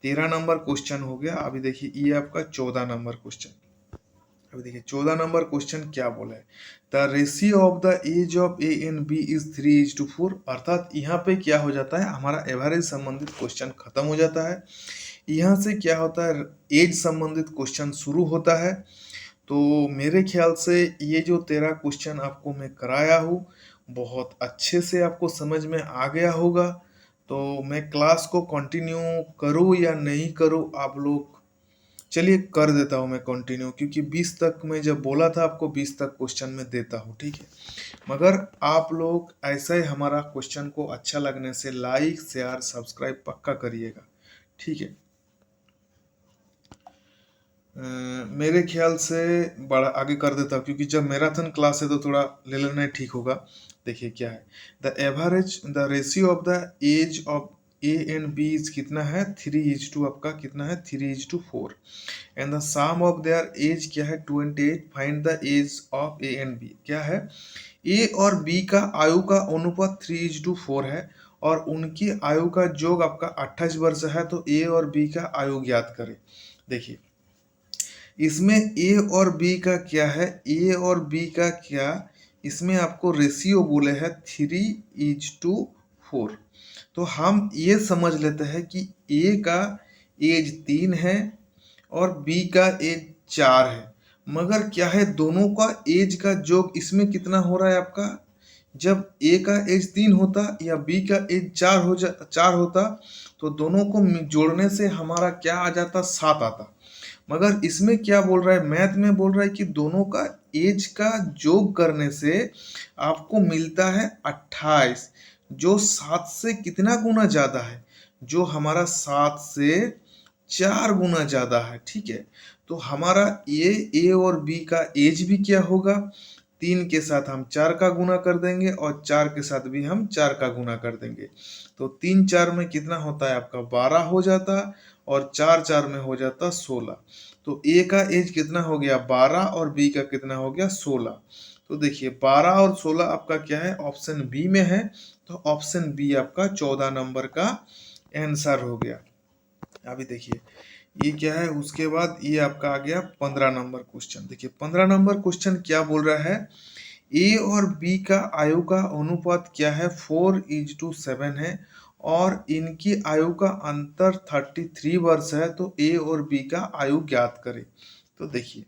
[SPEAKER 1] 13 नंबर क्वेश्चन हो गया। अभी देखिए ये आपका 14 नंबर क्वेश्चन। अभी देखिए 14 नंबर क्वेश्चन क्या बोला है, the ratio of the age of A and B is 3:4। अर्थात यहाँ पे क्या हो जाता है, हमारा एवरेज संबंधित क्वेश्चन खत्म हो जाता है। यहाँ से क्या होता है, एज संबंधित क्वेश्चन शुरू होता है। तो मेरे ख्याल से ये जो 13 क्वेश्चन आपको मैं कराया हूँ, बहुत अच्छे से आपको समझ में आ गया होगा। तो मैं क्लास को कंटिन्यू करूँ या नहीं करूँ, आप लोग, चलिए कर देता हूँ मैं कंटिन्यू, क्योंकि 20 तक मैं जब बोला था आपको 20 तक क्वेश्चन मैं देता हूँ, ठीक है। मगर आप लोग ऐसा ही हमारा क्वेश्चन को अच्छा लगने से लाइक शेयर सब्सक्राइब पक्का करिएगा, ठीक है। मेरे ख्याल से बड़ा आगे कर देता हूँ, क्योंकि जब मैराथन क्लास है तो थोड़ा ले लेना ठीक होगा। देखिए क्या है, the ratio of the age of A and B is कितना है, 3:2। आपका कितना है, 3:4। And the sum of their age क्या है, 28। Find the age of A and B. क्या है, ए और बी का आयु का अनुपात 3:4 है, और उनकी आयु का योग आपका 28 वर्ष है। तो ए और बी का आयु ज्ञात करें। देखिए इसमें ए और बी का क्या है, ए और बी का क्या, इसमें आपको रेशियो बोले हैं 3:4। तो हम ये समझ लेते हैं कि ए का एज 3 है और बी का एज 4 है। मगर क्या है, दोनों का एज का जोग इसमें कितना हो रहा है आपका, जब ए का एज 3 होता या बी का एज 4 होता, तो दोनों को जोड़ने से हमारा क्या आ जाता, 7 आता। मगर इसमें क्या बोल रहा है, मैथ में बोल रहा है कि दोनों का एज का जोग करने से आपको मिलता है 28, जो 7 से कितना गुना ज्यादा है, जो हमारा 7 से 4 गुना ज्यादा है, ठीक है। तो हमारा ए और बी का एज भी क्या होगा, 3 के साथ हम 4 का गुना कर देंगे और 4 के साथ भी हम 4 का गुना कर देंगे। तो 3 4 में कितना होता है आपका, 12 हो जाता, और 4 4 में हो जाता 16। तो ए का एज कितना हो गया, 12, और बी का कितना हो गया, 16। तो देखिए 12 और 16 आपका क्या है, ऑप्शन बी में है। तो ऑप्शन बी आपका 14 नंबर का आंसर हो गया। अभी देखिए ये क्या है, उसके बाद ये आपका आ गया 15 नंबर क्वेश्चन। देखिए 15 नंबर क्वेश्चन क्या बोल रहा है, ए और बी का आयु का अनुपात क्या है, 4:7 है, और इनकी आयु का अंतर 33 वर्ष है। तो ए और बी का आयु ज्ञात करें। तो देखिए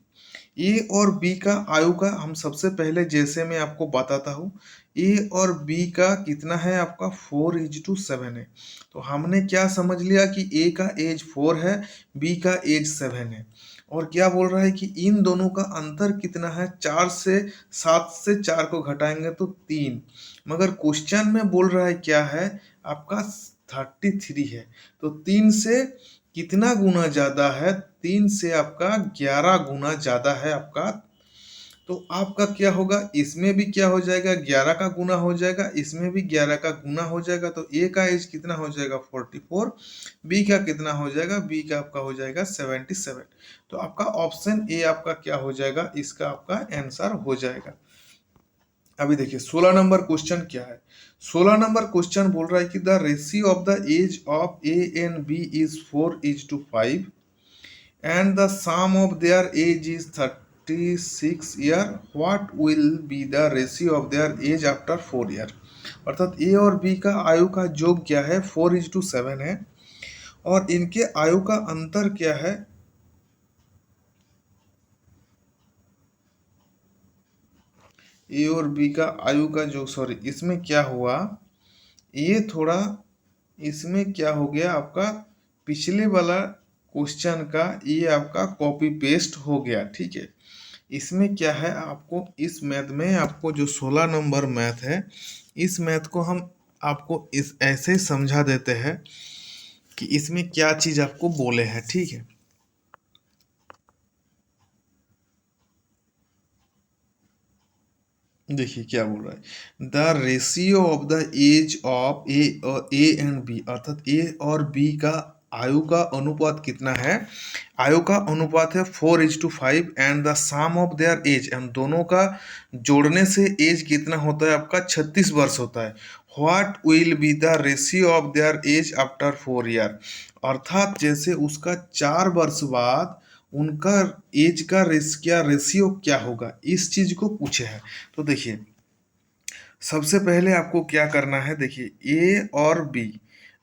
[SPEAKER 1] ए और बी का आयु का हम सबसे पहले, जैसे मैं आपको बताता हूँ, ए और बी का कितना है आपका, 4:7 है। तो हमने क्या समझ लिया कि ए का एज 4 है, बी का एज 7 है, और क्या बोल रहा है कि इन दोनों का अंतर कितना है, 4 से 7 से 4 को घटाएंगे तो 3। मगर क्वेश्चन में बोल रहा है क्या है आपका, 33 है। तो 3 से कितना गुना ज्यादा है, 3 से आपका 11 गुना ज्यादा है आपका। तो आपका क्या होगा, इसमें भी क्या हो जाएगा, 11 का गुना हो जाएगा, इसमें भी 11 का गुना हो जाएगा। तो ए का एज कितना हो जाएगा, 44। बी का कितना हो जाएगा, बी का आपका हो जाएगा 77। तो आपका ऑप्शन ए आपका क्या हो जाएगा, इसका आपका आंसर हो जाएगा। अभी देखिए 16 नंबर क्वेश्चन क्या है, 16 नंबर क्वेश्चन बोल रहा है कि the ratio of the age of A and B is 4:5, and the sum of their age is 36 year. What will be the ratio of their age after 4 year? अर्थात A और B का आयु का योग क्या है, 4:7 है, और इनके आयु का अंतर क्या है, ए और बी का आयु का जो, सॉरी इसमें क्या हुआ, ये थोड़ा इसमें क्या हो गया आपका, पिछले वाला क्वेश्चन का ये आपका कॉपी पेस्ट हो गया, ठीक है। इसमें क्या है, आपको इस मैथ में आपको जो 16 नंबर मैथ है, इस मैथ को हम आपको इस ऐसे समझा देते हैं कि इसमें क्या चीज आपको बोले हैं, ठीक है। देखिए क्या बोल रहा है, the ratio of the age of A and B, अर्थात ए और बी का आयु का अनुपात कितना है? आयु का अनुपात है 4:5 and the sum of their age, and दोनों का जोड़ने से एज कितना होता है आपका? 36 वर्ष होता है। What will be the ratio of their age after 4 year, अर्थात जैसे उसका 4 वर्ष बाद उनका एज का रेशियो क्या होगा, इस चीज को पूछे हैं। तो देखिए सबसे पहले आपको क्या करना है, देखिए ए और बी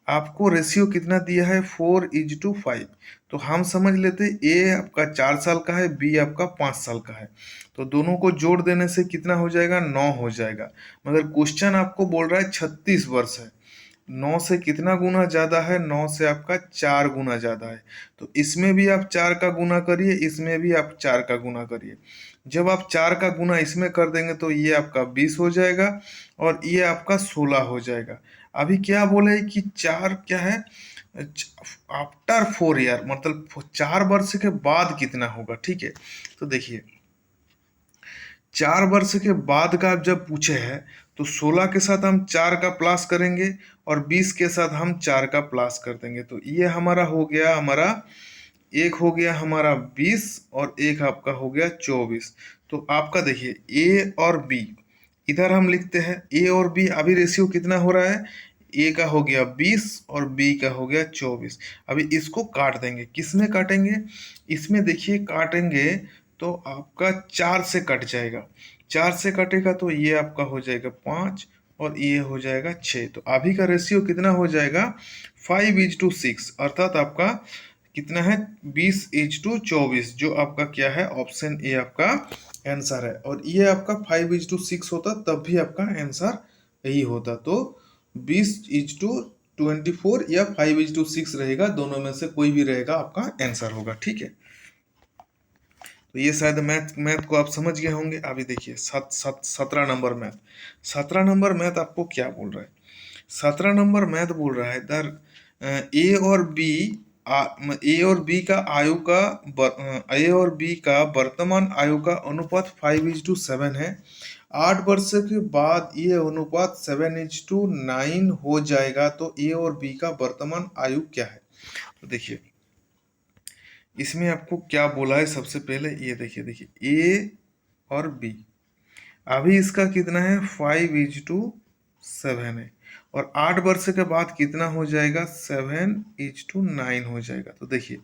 [SPEAKER 1] आपको रेशियो कितना दिया है? 4:5। तो हम समझ लेते ए आपका 4 साल का है, बी आपका 5 साल का है, तो दोनों को जोड़ देने से कितना हो जाएगा? 9 हो जाएगा। मगर क्वेश्चन आपको बोल रहा है 36 वर्ष है, 9 से कितना गुना ज्यादा है? 9 से आपका 4 गुना ज्यादा है। तो इसमें भी आप 4 का गुना करिए, इसमें भी आप 4 का गुना करिए। जब आप 4 का गुना इसमें कर देंगे तो ये आपका 20 हो जाएगा और ये आपका 16 हो जाएगा। अभी क्या बोले कि 4 क्या है? आफ्टर 4 ईयर, मतलब 4 वर्ष के बाद कितना होगा, ठीक है। तो देखिए 4 वर्ष के बाद का आप जब पूछे हैं तो 16 के साथ हम 4 का प्लस करेंगे और 20 के साथ हम 4 का प्लस कर देंगे। तो ये हमारा हो गया, हमारा एक हो गया हमारा 20 और एक आपका हो गया 24। तो आपका देखिए ए और बी, इधर हम लिखते हैं ए और बी, अभी रेशियो कितना हो रहा है? ए का हो गया 20 और बी का हो गया 24। अभी इसको काट देंगे, किस में काटेंगे? इसमें देखिए काटेंगे तो आपका 4 से कट जाएगा, 4 से कटेगा तो ये आपका हो जाएगा 5 और ये हो जाएगा 6। तो अभी का रेशियो कितना हो जाएगा? 5:6, अर्थात आपका कितना है? 20:24, जो आपका क्या है? ऑप्शन ए आपका आंसर है। और ये आपका 5:6 होता तब भी आपका आंसर यही होता। तो 20:24 या 5:6 रहेगा, दोनों में से कोई भी रहेगा आपका आंसर होगा, ठीक है। तो ये शायद मैथ को आप समझ गए होंगे। अभी देखिए 17 नंबर मैथ, 17 नंबर मैथ आपको क्या बोल रहा है? 17 नंबर मैथ बोल रहा है दर ए और बी, ए और बी का आयु का ए और बी का वर्तमान आयु का अनुपात 5:7 है। 8 वर्ष के बाद ये अनुपात 7:9 हो जाएगा। तो ए और बी का वर्तमान आयु क्या है? तो देखिए इसमें आपको क्या बोला है, सबसे पहले ये देखिए ए और बी, अभी इसका कितना है? 5:7 है और 8 वर्ष के बाद कितना हो जाएगा? 7:9 हो जाएगा। तो देखिए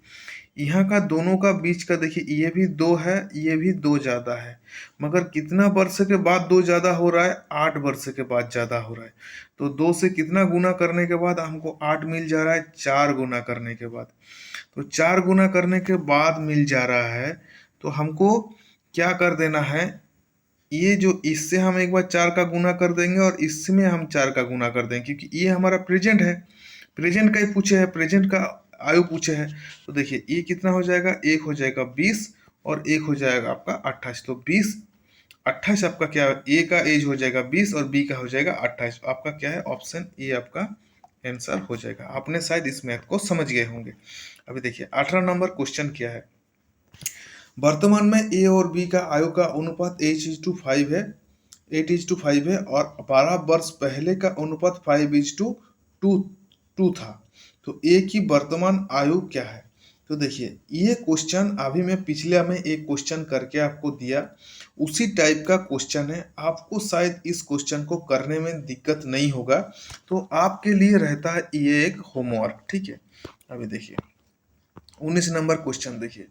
[SPEAKER 1] यहाँ का दोनों का बीच का देखिए, ये भी 2 है, ये भी 2 ज्यादा है, मगर कितना वर्ष के बाद 2 ज्यादा हो रहा है? 8 वर्ष के बाद ज्यादा हो रहा है। तो 2 से कितना गुना करने के बाद हमको 8 मिल जा रहा है? 4 गुना करने के बाद। तो 4 गुना करने के बाद मिल जा रहा है, तो हमको क्या कर देना है? ये जो इससे हम एक बार 4 का गुना कर देंगे और इसमें हम 4 का गुना कर देंगे, क्योंकि ये हमारा प्रेजेंट है, प्रेजेंट का ही पूछे है, प्रेजेंट का आयु पूछे है। तो देखिए ये कितना हो जाएगा? एक हो जाएगा 20 और एक हो जाएगा आपका 28। तो 20 28 आपका क्या? ए का एज हो जाएगा 20 और बी का हो जाएगा 28। आपका क्या है? ऑप्शन ए आपका आंसर हो जाएगा। आपने शायद इस मैथ को समझ गए होंगे। अभी देखिए 18 नंबर क्वेश्चन क्या है? वर्तमान में ए और बी का आयु का अनुपात 8:5 है, 8:5 है और 12 वर्ष पहले का अनुपात 5:2 था। तो ए की वर्तमान आयु क्या है? तो देखिए ये क्वेश्चन अभी मैं पिछले में एक क्वेश्चन करके आपको दिया, उसी टाइप का क्वेश्चन है। आपको शायद इस क्वेश्चन को करने में दिक्कत नहीं होगा, तो आपके लिए रहता है ये एक होमवर्क, ठीक है। अभी देखिए 19 नंबर क्वेश्चन देखिए,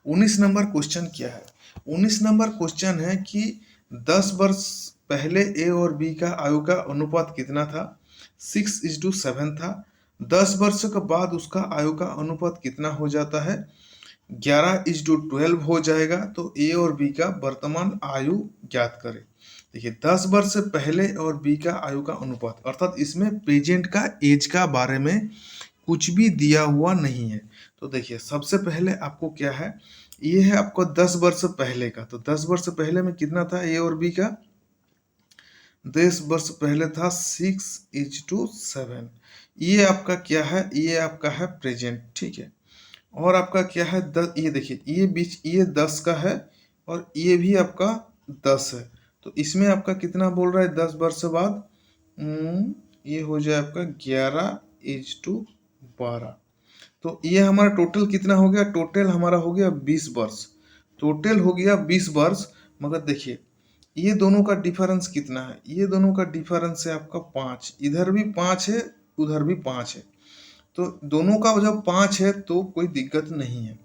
[SPEAKER 1] 19 नंबर क्वेश्चन क्या है? 19 नंबर क्वेश्चन है कि 10 वर्ष पहले ए और बी का आयु का अनुपात कितना था? 6:7 था। 10 वर्ष के बाद उसका आयु का अनुपात कितना हो जाता है? 11:12 हो जाएगा। तो ए और बी का वर्तमान आयु ज्ञात करें। देखिए 10 वर्ष से पहले और बी का आयु का अनुपात, अर्थात इसमें प्रेजेंट का एज का बारे में कुछ भी दिया हुआ नहीं है। तो देखिए सबसे पहले आपको क्या है? ये है आपको 10 वर्ष पहले का। तो 10 वर्ष पहले में कितना था ए और बी का? 10 वर्ष पहले था 6:7। ये आपका क्या है? ये आपका है प्रेजेंट, ठीक है। और आपका क्या है? ये देखिए ये बीच ये 10 का है और ये भी आपका 10 है। तो इसमें आपका कितना बोल रहा है? 10 वर्ष बाद ये हो जाए आपका 11:12। तो ये हमारा टोटल कितना हो गया, टोटल हमारा हो गया 20 वर्ष, टोटल हो गया 20 वर्ष। मगर देखिए ये दोनों का डिफरेंस कितना है, ये दोनों का डिफरेंस है आपका 5, इधर भी 5 है उधर भी 5 है, तो दोनों का जब 5 है तो कोई दिक्कत नहीं है।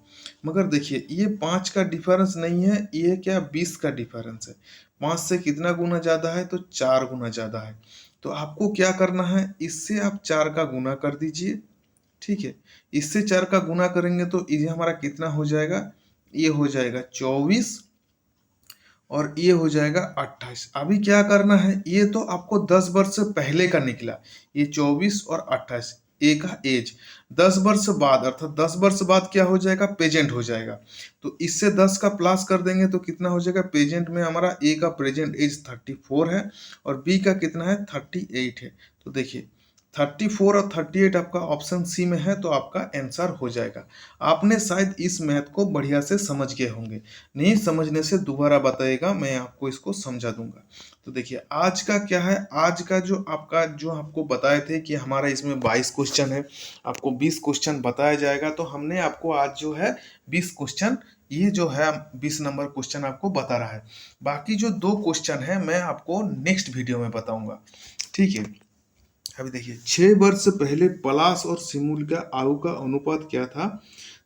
[SPEAKER 1] मगर देखिए ये 5 का डिफरेंस नहीं है, ये क्या 20 का डिफरेंस है। 5 से कितना गुना ज़्यादा है, तो 4 गुना ज़्यादा है। तो आपको क्या करना है, इससे आप 4 का गुना कर दीजिए, ठीक है। इससे 4 का गुना करेंगे तो ये हमारा कितना हो जाएगा, ये हो जाएगा 24 और ये हो जाएगा 28। अभी क्या करना है, ये तो आपको 10 वर्ष से पहले का निकला, ये 24 और 28 ए का एज। 10 वर्ष बाद अर्थात 10 वर्ष बाद क्या हो जाएगा, प्रेजेंट हो जाएगा। तो इससे 10 का प्लस कर देंगे तो कितना हो जाएगा, प्रेजेंट में हमारा ए का प्रेजेंट एज 34 है और बी का कितना है 38 है। तो देखिए 34 और 38 आपका ऑप्शन सी में है, तो आपका आंसर हो जाएगा। आपने शायद इस मैथ को बढ़िया से समझ गए होंगे, नहीं समझने से दोबारा बताइएगा, मैं आपको इसको समझा दूंगा। तो देखिए आज का क्या है, आज का जो आपको बताए थे कि हमारा इसमें 22 क्वेश्चन है, आपको 20 क्वेश्चन बताया जाएगा, तो हमने आपको आज जो है 20 क्वेश्चन, ये जो है 20 नंबर क्वेश्चन आपको बता रहा है। बाकी जो 2 क्वेश्चन है मैं आपको नेक्स्ट वीडियो में बताऊंगा, ठीक है। अभी देखिए 6 वर्ष पहले पलाश और सिमूल का आयु का अनुपात क्या था,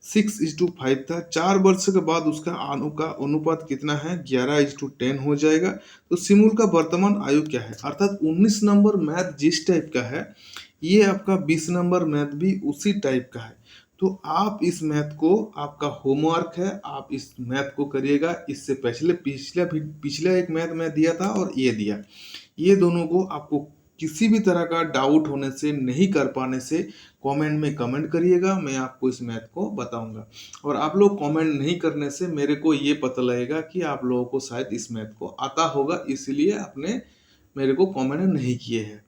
[SPEAKER 1] 6:5 था। 4 वर्ष के बाद उसका आयु का अनुपात कितना है, 11:10 हो जाएगा। तो सिमूल का वर्तमान आयु क्या है, अर्थात 19 नंबर मैथ जिस टाइप का है, ये आपका 20 नंबर मैथ भी उसी टाइप का है। तो आप इस मैथ को, आपका होमवर्क है, आप इस मैथ को करिएगा। इससे पिछला एक मैथ मैं दिया था और ये दिया, ये दोनों को आपको किसी भी तरह का डाउट होने से, नहीं कर पाने से कमेंट में कमेंट करिएगा, मैं आपको इस मैथ को बताऊंगा। और आप लोग कमेंट नहीं करने से मेरे को ये पता लगेगा कि आप लोगों को शायद इस मैथ को आता होगा, इसलिए आपने मेरे को कमेंट नहीं किए हैं।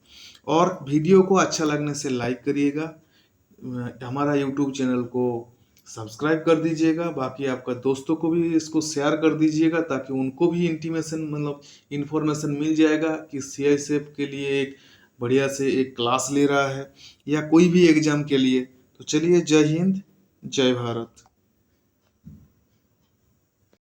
[SPEAKER 1] और वीडियो को अच्छा लगने से लाइक करिएगा, हमारा यूट्यूब चैनल को सब्सक्राइब कर दीजिएगा, बाकी आपका दोस्तों को भी इसको शेयर कर दीजिएगा ताकि उनको भी इंटीमेशन मतलब इन्फॉर्मेशन मिल जाएगा कि सीआईएसएफ के लिए एक बढ़िया से एक क्लास ले रहा है या कोई भी एग्जाम के लिए। तो चलिए, जय हिंद, जय भारत।